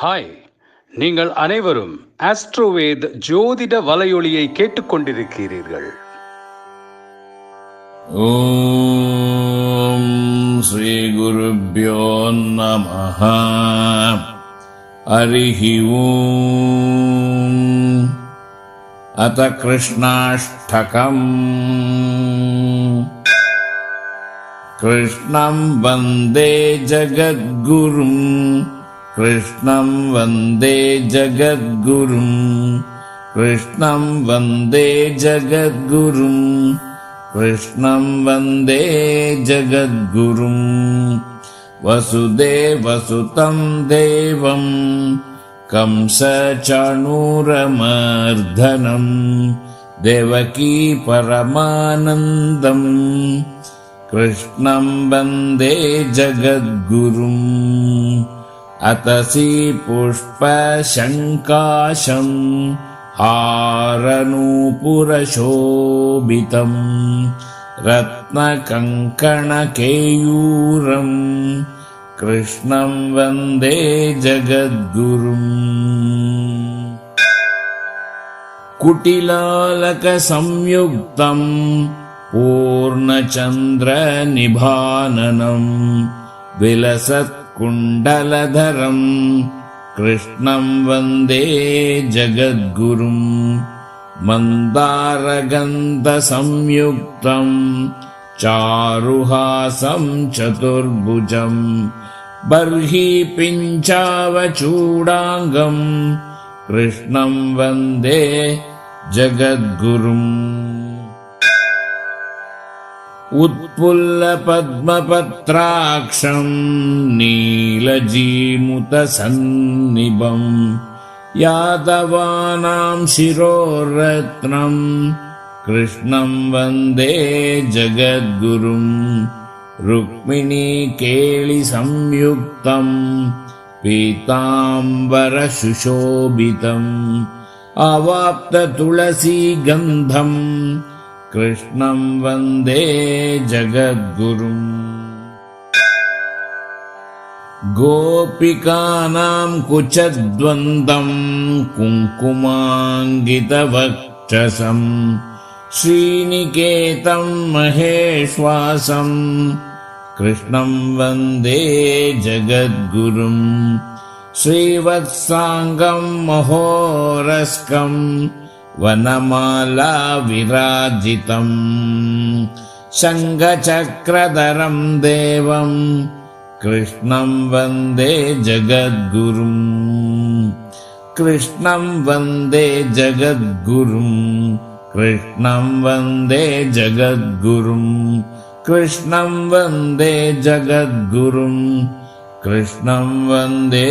Hi, நீங்கள் அனைவரும் ஆஸ்ட்ரோவேத் ஜோதிட வலையொலியை கேட்டுக்கொண்டிருக்கிறீர்கள். ஓம் ஸ்ரீ குருப்யோ நமஹ. ஹரிஹி ஓம். அத கிருஷ்ணாஷ்டகம். கிருஷ்ணம் வந்தே ஜகத்குரும். கிருஷ்ணம் வந்தே ஜகத்குரும். கிருஷ்ணம் வந்தே ஜகத்குரும். கிருஷ்ணம் வந்தே ஜகத்குரும். வசுதேவசுதம் தேவம் கம்சசாணூரமர்தனம் தேவகீ பரமானந்தம் கிருஷ்ணம் வந்தே ஜகத்குரும். அதசி புஷ்பசங்காசம் ஹாரநூபுரசோபிதம் ரத்னகங்கணகேயூரம் கிருஷ்ணம் வந்தே ஜகத்குரும். குட்டிலாலகசம்யுக்தம் பூர்ணச்சந்திரநிபானனம் விலசத்குண்டலதரம் கிருஷ்ணம் வந்தே ஜகத்குரும். மந்தாரகந்தசம்யுக்தம் சாருஹாசம் சதுர்புஜம் பர்ஹி பிஞ்சாவச்சூடாங்கம் கிருஷ்ணம் வந்தே ஜகத்குரும். உத்புல்லபத்மபத்ராக்ஷம் நீலஜீமுதசன்னிபம் யாதவானாம் சிரோரத்னம் கிருஷ்ணம் வந்தே ஜகத்குரும். ருக்மிணீ கேளி சம்யுக்தம் பீதாம்பரசுஷோபிதம் அவாப்த துளசி கந்தம் கிருஷ்ணம் வந்தே ஜகத்குரும். கோபிகானாம் குச்சத்வந்தம் குங்குமாங்கிதவக்ஷசம் ஸ்ரீநிகேதம் மகேஷ்வாசம் கிருஷ்ணம் வந்தே ஜகத்குரும். ஸ்ரீவத்சாங்கம் மகோரஸ்கம் வனமாலா விராஜிதம் சங்கசக்ரதரம் தேவம் கிருஷ்ணம் வந்தே ஜகத்குரும். கிருஷ்ணம் வந்தே ஜகத்குரும். கிருஷ்ணம் வந்தே ஜகத்குரும். கிருஷ்ணம் வந்தே ஜகத்குரும். கிருஷ்ணம் வந்தே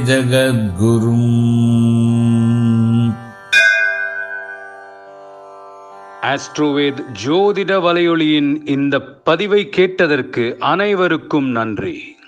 ஜகத்குரும். ஆஸ்ட்ரோவேத் ஜோதிட வலையொலியின் இந்த பதிவை கேட்டதற்கு அனைவருக்கும் நன்றி.